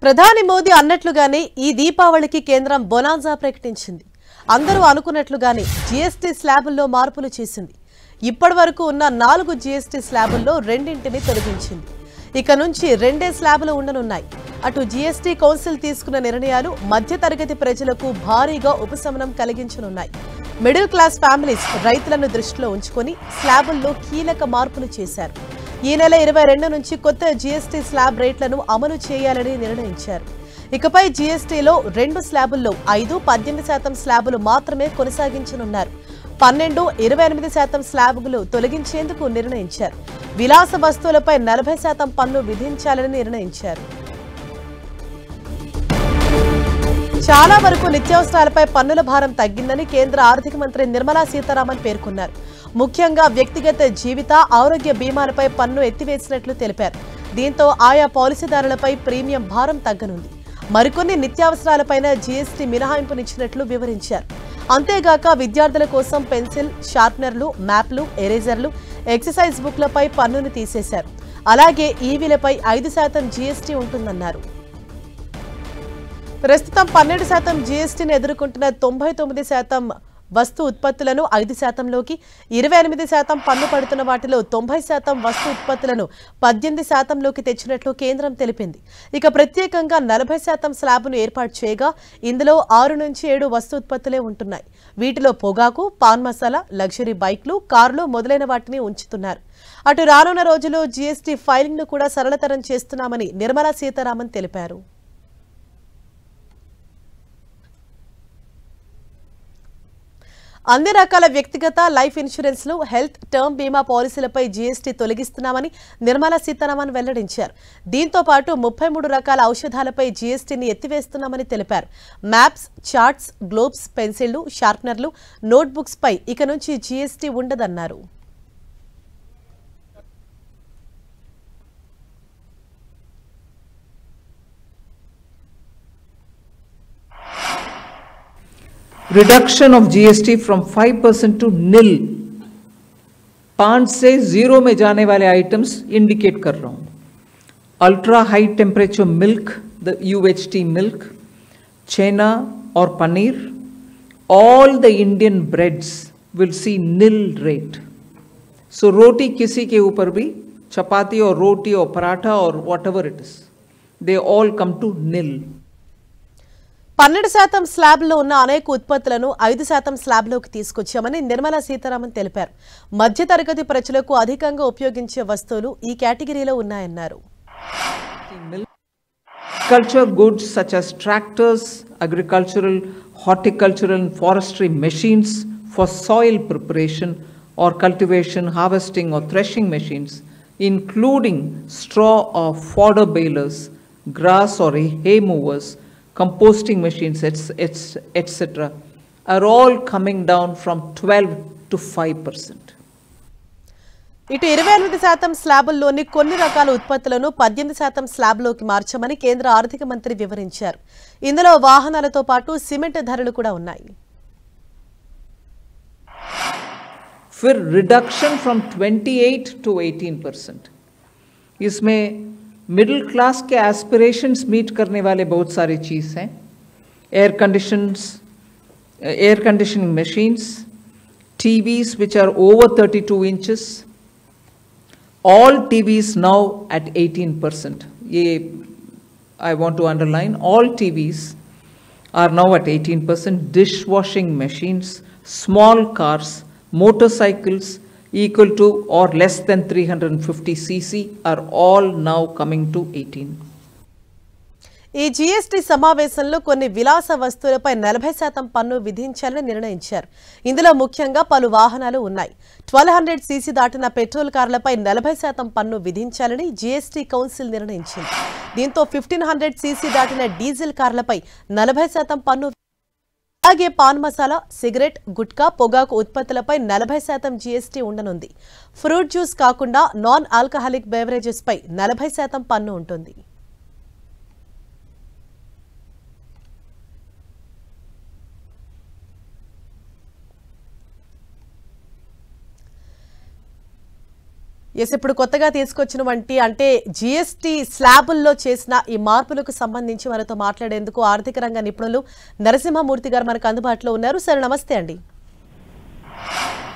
ప్రధాని మోదీ అన్నట్లుగానే ఈ దీపావళికి కేంద్రం బొనాన్సా ప్రకటించింది. అందరూ అనుకున్నట్లుగానే జీఎస్టీ స్లాబుల్లో మార్పులు చేసింది. ఇప్పటివరకు ఉన్న 4 జీఎస్టీ స్లాబుల్లో రెండింటిని తొలగించింది. ఇక నుంచి 2 స్లాబులు ఉండనున్నాయి. అటు జీఎస్టీ కౌన్సిల్ తీసుకున్న నిర్ణయాలు మధ్యతరగతి ప్రజలకు భారీగా ఉపశమనం కలిగించనున్నాయి. మిడిల్ క్లాస్ ఫ్యామిలీస్, రైతులను దృష్టిలో ఉంచుకొని స్లాబుల్లో కీలక మార్పులు చేశారు. ఈ నెల 22 నుంచి కొత్త జీఎస్టీ స్లాబ్ రేట్లను అమలు చేయాలని నిర్ణయించారు. ఇకపై జీఎస్టీలో 2 స్లాబుల్లో 5, 18% స్లాబులు మాత్రమే కొనసాగించనున్నారు. 12, 28% స్లాబులు తొలగించేందుకు నిర్ణయించారు. విలాస వస్తువులపై 40% పన్ను విధించాలని నిర్ణయించారు. చాలా వరకు నిత్యావసరాలపై పన్నుల భారం తగ్గిందని కేంద్ర ఆర్థిక మంత్రి నిర్మలా సీతారామన్ పేర్కొన్నారు. ముఖ్యంగా వ్యక్తిగత జీవిత, ఆరోగ్య బీమాలపై పన్ను ఎత్తివేసినట్లు తెలిపారు. దీంతో ఆయా పాలసీదారులపై ప్రీమియం భారం తగ్గనుంది. మరికొన్ని నిత్యావసరాలపైన జీఎస్టీ మినహాయింపునిచ్చినట్లు వివరించారు. అంతేగాక విద్యార్థుల కోసం పెన్సిల్, షార్ప్నర్లు, మ్యాప్లు, ఎరేజర్లు, ఎక్సర్సైజ్ బుక్లపై పన్నును తీసేశారు. అలాగే ఈవీలపై 5% జీఎస్టీ ఉంటుందన్నారు. ప్రస్తుతం 12% జీఎస్టీని ఎదుర్కొంటున్న 99% వస్తు ఉత్పత్తులను 5%లోకి, 28% పన్ను పడుతున్న వాటిలో 90% వస్తు ఉత్పత్తులను 18%లోకి తెచ్చినట్లు కేంద్రం తెలిపింది. ఇక ప్రత్యేకంగా 40% స్లాబును ఏర్పాటు చేయగా ఇందులో 6 నుంచి 7 వస్తు ఉత్పత్తులే ఉంటున్నాయి. వీటిలో పొగాకు, పాన్ మసాలా, లగ్జరీ బైక్లు, కార్లు మొదలైన వాటిని ఉంచుతున్నారు. అటు రానున్న రోజుల్లో జీఎస్టీ ఫైలింగ్ ను కూడా సరళతరం చేస్తున్నామని నిర్మలా సీతారామన్ తెలిపారు. అన్ని రకాల వ్యక్తిగత లైఫ్ ఇన్సూరెన్స్లు, హెల్త్, టర్మ్ బీమా పాలసీలపై జీఎస్టీ తొలగిస్తున్నామని నిర్మలా సీతారామన్ వెల్లడించారు. దీంతో పాటు 33 రకాల ఔషధాలపై జీఎస్టీని ఎత్తివేస్తున్నామని తెలిపారు. మ్యాప్స్, చార్ట్స్, గ్లోబ్స్, పెన్సిళ్లు, షార్ప్నర్లు, నోట్బుక్స్ పై ఇక నుంచి జీఎస్టీ ఉండదన్నారు. Reduction of GST from 5% to nil. 5 से 0 में जाने वाले आइटम्स इंडिकेट कर रहा हूं. Ultra high temperature milk, the UHT milk, chhena और paneer, all the Indian breads will see nil rate. So रोटी किसी के ऊपर भी, चपाती और रोटी और पराठा और whatever it is, they all come to nil. 12% స్లాబ్లో ఉన్న అనేక ఉత్పత్తులను 5% స్లాబ్లోకి తీసుకొచ్చామని నిర్మలా సీతారామన్ తెలిపారు. మధ్యతరగతి ప్రజలకు అధికంగా ఉపయోగించే వస్తువులు ఈ కేటగిరీలో ఉన్నాయన్నారు. Agriculture goods such as tractors, agricultural, horticultural and forestry machines for soil preparation or cultivation, harvesting or threshing machines, including straw or fodder balers, grass or hay movers, composting machines, etc., are all coming down from 12 to 5%. ఇటు 28% స్లాబుల్లోని కొన్ని రకాల ఉత్పత్తులను 18% స్లాబ్లోకి మార్చమని కేంద్ర ఆర్థిక మంత్రి వివరించారు. ఇందులో వాహనాలతో పాటు సిమెంట్ ధరలు కూడా ఉన్నాయి. फिर रिडक्शन फ्रॉम 28 to 18%. इसमें मिडिल क्लास के एस्पिरेशंस मीट करने वाले बहुत सारे चीज़ हैं. Air conditioning machines, TVs which are over 32 inches, all TVs now at 18%. ये I want to underline, all TVs are now at 18%. Dishwashing machines, small cars, motorcycles equal to or less than 350 cc are all now coming to 18. ఈ GST సమావేశంలో కొన్ని విలాస వస్తువులపై 40% పన్ను విధించాలని నిర్ణయించారు. ఇందులో ముఖ్యంగా పలు వాహనాలు ఉన్నాయి. 1200 cc దాటిన పెట్రోల్ కార్లపై 40% పన్ను విధించాలని జీఎస్టీ కౌన్సిల్ నిర్ణయించింది. దీంతో 1500 cc దాటిన డీజిల్ కార్లపై 40% పన్ను, అలాగే పాన్ మసాలా, సిగరెట్, గుట్కా, పొగాకు ఉత్పత్తులపై 40% జీఎస్టీ ఉండనుంది. ఫ్రూట్ జ్యూస్ కాకుండా నాన్ ఆల్కహాలిక్ బెవరేజెస్ పై 40% పన్ను ఉంటుంది. ఎస్, ఇప్పుడు కొత్తగా తీసుకొచ్చినటువంటి అంటే జీఎస్టీ స్లాబుల్లో చేసిన ఈ మార్పులకు సంబంధించి మనతో మాట్లాడేందుకు ఆర్థిక రంగ నిపుణులు నరసింహమూర్తి గారు మనకు అందుబాటులో ఉన్నారు. సార్ నమస్తే అండి.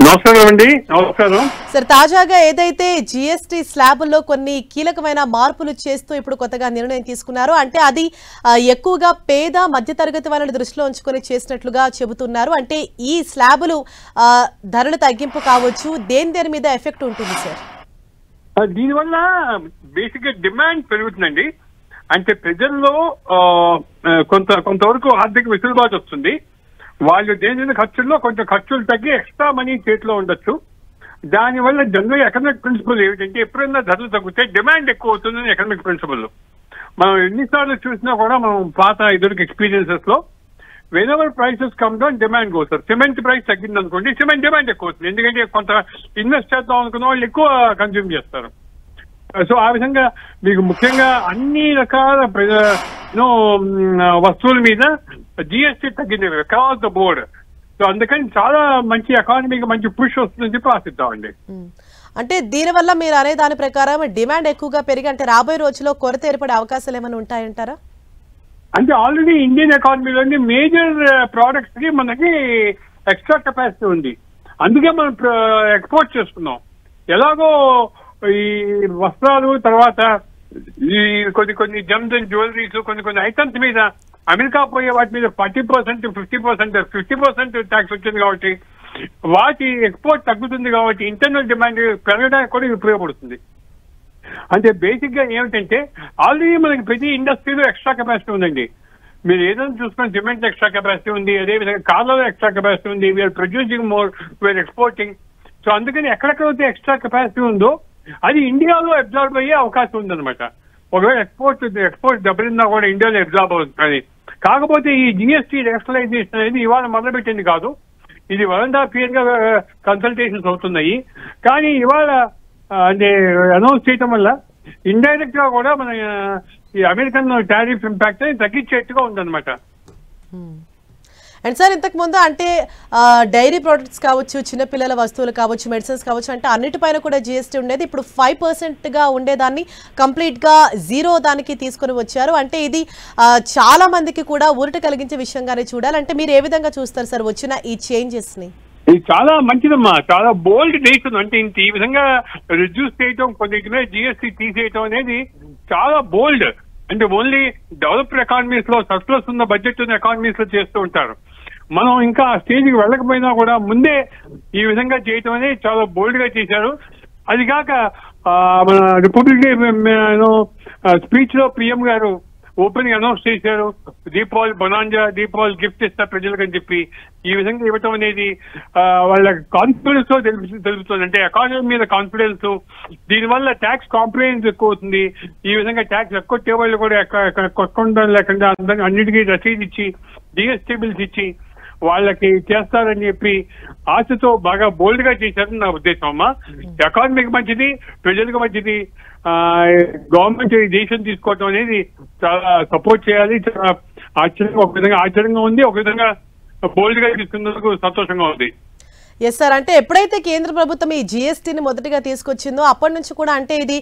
నమస్కారం అండి. నమస్కారం సార్, తాజాగా ఏదైతే జీఎస్టీ స్లాబుల్లో కొన్ని కీలకమైన మార్పులు చేస్తూ ఇప్పుడు కొత్తగా నిర్ణయం తీసుకున్నారు, అంటే అది ఎక్కువగా పేద మధ్యతరగతి వాళ్ళని దృష్టిలో ఉంచుకొని చేసినట్లుగా చెబుతున్నారు. అంటే ఈ స్లాబులు ధరలు తగ్గింపు కావచ్చు, దేని మీద ఎఫెక్ట్ ఉంటుంది సార్? దీనివల్ల బేసిక్ గా డిమాండ్ పెరుగుతుందండి. అంటే ప్రజల్లో కొంతవరకు ఆర్థిక వెసులుబాటు వస్తుంది. వాళ్ళు దేని ఖర్చుల్లో కొంచెం ఖర్చులు తగ్గి ఎక్స్ట్రా మనీ చేతిలో ఉండొచ్చు. దానివల్ల జనరల్ ఎకనామిక్ ప్రిన్సిపల్ ఏమిటంటే ఎప్పుడైనా ధరలు తగ్గితే డిమాండ్ ఎక్కువ అవుతుందని ఎకనామిక్ ప్రిన్సిపల్. మనం ఎన్నిసార్లు చూసినా కూడా మనం పాత ఇద్దరికి ఎక్స్పీరియన్సెస్ లో whenever prices come down, demand goes up. Cement price తగ్గింది అనుకోండి, సిమెంట్ డిమాండ్ ఎక్కువ అవుతుంది. ఎందుకంటే కొంత ఇన్వెస్ట్ చేద్దాం అనుకున్న వాళ్ళు ఎక్కువ కన్జ్యూమ్ చేస్తారు. సో ఆ విధంగా మీకు ముఖ్యంగా అన్ని రకాల వస్తువుల మీద జిఎస్టీ తగ్గింది అక్రాస్ ద బోర్డ్. సో అందుకని చాలా మంచి ఎకానమీకి మంచి పుష్ వస్తుందని చెప్పి ఆశిద్దామండి. అంటే దీనివల్ల మీరు అనే దాని ప్రకారం డిమాండ్ ఎక్కువగా పెరిగి అంటే రాబోయే రోజుల్లో కొరత ఏర్పడే అవకాశాలు ఏమైనా ఉంటాయంటారా? అంటే ఆల్రెడీ ఇండియన్ ఎకానమీలోని మేజర్ ప్రోడక్ట్స్ కి మనకి ఎక్స్ట్రా కెపాసిటీ ఉంది. అందుకే మనం ఎక్స్పోర్ట్ చేసుకున్నాం. ఎలాగో ఈ వస్త్రాలు తర్వాత ఈ కొన్ని జెమ్స్ అండ్ జ్యువెలరీస్ కొన్ని ఐటమ్స్ మీద అమెరికా పోయే వాటి మీద 40%, 50% ట్యాక్స్ వచ్చింది కాబట్టి వాటి ఎక్స్పోర్ట్ తగ్గుతుంది కాబట్టి ఇంటర్నల్ డిమాండ్ పెరగడానికి కూడా ఉపయోగపడుతుంది. అంటే బేసిక్ గా ఏమిటంటే ఆల్రెడీ మనకి ప్రతి ఇండస్ట్రీలో ఎక్స్ట్రా కెపాసిటీ ఉందండి. మీరు ఏదైనా చూసుకుని సిమెంట్ ఎక్స్ట్రా కెపాసిటీ ఉంది, అదేవిధంగా కార్లలో ఎక్స్ట్రా కెపాసిటీ ఉంది. We are producing more, we are exporting. So అందుకని ఎక్కడెక్కడైతే ఎక్స్ట్రా కెపాసిటీ ఉందో అది ఇండియాలో అబ్జార్బ్ అయ్యే అవకాశం ఉందన్నమాట. ఒకవేళ ఎక్స్పోర్ట్ దెబ్బతిన్నా కూడా ఇండియాలో అబ్జార్బ్ అవుతుంది. కాకపోతే ఈ జిఎస్టీ రేషనలైజేషన్ అనేది ఇవాళ మొదలుపెట్టింది కాదు. ఇది 1.5 years గా కన్సల్టేషన్స్ అవుతున్నాయి. కానీ ఇవాళ అంటే అనౌన్స్ చేయటం వల్ల ఇండైరెక్ట్ గా కూడా మన ఈ అమెరికన్ టారిఫ్ ఇంపాక్ట్ తగ్గించేట్టుగా ఉందన్నమాట. అండ్ సార్, ఇంతకు ముందు అంటే డైరీ ప్రొడక్ట్స్ కావచ్చు, చిన్నపిల్లల వస్తువులు కావచ్చు, మెడిసిన్స్ కావచ్చు, అంటే అన్నిటిపైన కూడా జిఎస్టీ ఉండేది. ఇప్పుడు 5% ఉండేదాన్ని కంప్లీట్ గా 0 దానికి తీసుకొని వచ్చారు. అంటే ఇది చాలా మందికి కూడా ఊరట కలిగించే విషయంగానే చూడాలి. అంటే మీరు ఏ విధంగా చూస్తారు సార్ వచ్చిన ఈ చేంజెస్ ని? ఇది చాలా మంచిదమ్మా, చాలా బోల్డ్ డెసిషన్. అంటే ఇంత ఈ విధంగా రిడ్యూస్ చేయటం, కొన్నిటి మీద జిఎస్టీ తీసేయటం అనేది చాలా బోల్డ్. అంటే ఓన్లీ డెవలప్డ్ ఎకానమీస్ లో సర్ప్లస్ ఉన్న బడ్జెట్ ఉన్న ఎకానమీస్ లో చేస్తూ ఉంటారు. మనం ఇంకా ఆ స్టేజ్కి వెళ్ళకపోయినా కూడా ముందే ఈ విధంగా చేయటం అనేది చాలా బోల్డ్ గా చేశారు. అది కాక మన రిపబ్లిక్ డే స్పీచ్ లో పిఎం గారు ఓపెన్ అనౌన్స్ చేశారు, దీపావళి బొనాంజా, దీపావళి గిఫ్ట్ ఇస్తా ప్రజలకు అని చెప్పి. ఈ విధంగా ఇవ్వటం అనేది వాళ్ళ కాన్ఫిడెన్స్ తో తెలుపుతుంది. అంటే ఎకానమీ మీద కాన్ఫిడెన్స్. దీనివల్ల ట్యాక్స్ కాంప్రమైజ్ ఎక్కువ అవుతుంది. ఈ విధంగా ట్యాక్స్ ఎక్కువ వాళ్ళు కూడా కొట్టడం లేకుండా అన్నిటికీ రసీదు ఇచ్చి జిఎస్టీ బిల్స్ ఇచ్చి వాళ్ళకి చేస్తారని చెప్పి ఆశతో బాగా బోల్డ్ గా చేశారని నా ఉద్దేశం అమ్మా. ఎకానమీకి మంచిది, ప్రజలకు మంచిది. గవర్నమెంట్ డెసిషన్ తీసుకోవడం అనేది చాలా సపోర్ట్ చేయాలి. చాలా ఆశ్చర్యంగా, ఒక విధంగా ఆశ్చర్యంగా ఉంది, ఒక విధంగా బోల్డ్ గా తీసుకున్నందుకు సంతోషంగా ఉంది. ఎస్ సార్, అంటే ఎప్పుడైతే కేంద్ర ప్రభుత్వం ఈ జిఎస్టీని మొదటిగా తీసుకొచ్చిందో అప్పటి నుంచి కూడా అంటే ఇది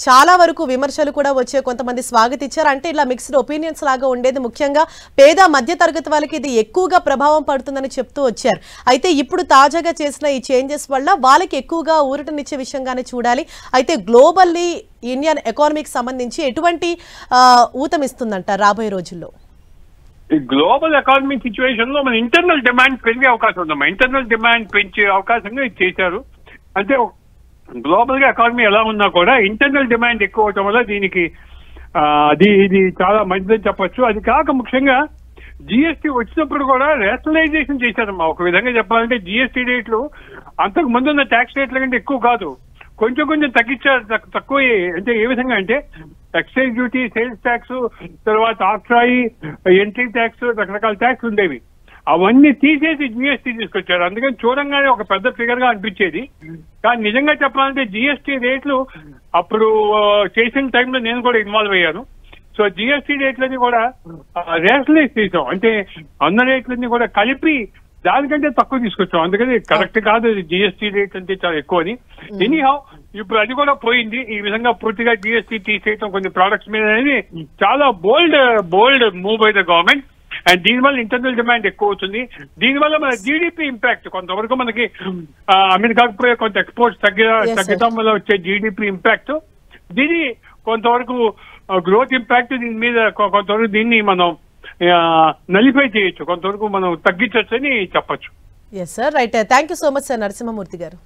చాలా వరకు విమర్శలు కూడా వచ్చే, కొంతమంది స్వాగతించారు. అంటే ఇలా మిక్స్డ్ ఒపీనియన్స్ లాగా ఉండేది. ముఖ్యంగా పేద మధ్య తరగతి వాళ్ళకి ఇది ఎక్కువగా ప్రభావం పడుతుందని చెప్తూ వచ్చారు. అయితే ఇప్పుడు తాజాగా చేసిన ఈ చేంజెస్ వల్ల వాళ్ళకి ఎక్కువగా ఊరటనిచ్చే విషయంగానే చూడాలి. అయితే గ్లోబల్లీ ఇండియన్ ఎకానమీకి సంబంధించి ఎటువంటి ఊతమిస్తుందంట రాబోయే రోజుల్లో? ఈ గ్లోబల్ ఎకానమిక్ సిచ్యువేషన్ లో మన ఇంటర్నల్ డిమాండ్ పెరిగే అవకాశం ఉందమ్మా. ఇంటర్నల్ డిమాండ్ పెంచే అవకాశంగా ఇది చేశారు. అంటే గ్లోబల్ గా ఎకానమీ ఎలా ఉన్నా కూడా ఇంటర్నల్ డిమాండ్ ఎక్కువ అవటం వల్ల దీనికి ఇది చాలా మంచిదని చెప్పొచ్చు. అది కాక ముఖ్యంగా జిఎస్టీ వచ్చినప్పుడు కూడా రేషనలైజేషన్ చేశారమ్మా. ఒక విధంగా చెప్పాలంటే జిఎస్టీ రేట్లు అంతకు ముందున్న ట్యాక్స్ రేట్ల కంటే ఎక్కువ కాదు, కొంచెం తగ్గించారు. తక్కువ అంటే ఏ విధంగా అంటే ఎక్సైజ్ డ్యూటీ, సేల్స్ ట్యాక్స్, తర్వాత ఆఫ్ట్రాయి, ఎంట్రీ ట్యాక్స్, రకరకాల ట్యాక్స్ ఉండేవి. అవన్నీ తీసేసి జిఎస్టీ తీసుకొచ్చారు. అందుకని చూడంగానే ఒక పెద్ద ఫిగర్ గా అనిపించేది. కానీ నిజంగా చెప్పాలంటే జిఎస్టీ రేట్లు అప్పుడు చేసిన టైంలో నేను కూడా ఇన్వాల్వ్ అయ్యాను. సో జిఎస్టీ రేట్లని కూడా రేషనలైజ్ చేసాం. అంటే అన్న రేట్లన్నీ కూడా కలిపి దానికంటే తక్కువ తీసుకొచ్చాం. అందుకని కరెక్ట్ కాదు జిఎస్టీ రేట్ అంటే చాలా ఎక్కువ అని. ఎనీహౌ ఇప్పుడు అది కూడా పోయింది. ఈ విధంగా పూర్తిగా జిఎస్టీ తీసేయడం కొన్ని ప్రోడక్ట్స్ మీద అనేది చాలా bold move by the government. And దీనివల్ల ఇంటర్నల్ డిమాండ్ ఎక్కువ అవుతుంది. దీనివల్ల మన జీడిపి ఇంపాక్ట్ కొంతవరకు మనకి అమెరికాకు పోయే కొంత ఎక్స్పోర్ట్స్ తగ్గడం వల్ల వచ్చే జీడిపి ఇంపాక్ట్, దీని కొంతవరకు గ్రోత్ ఇంపాక్ట్ దీని మీద కొంతవరకు దీన్ని మనం నలిఫై చేయొచ్చు, కొంతవరకు మనం తగ్గించవచ్చు అని చెప్పచ్చు. Yes sir, right. Thank you so much sir Narasimhamurthy గారు.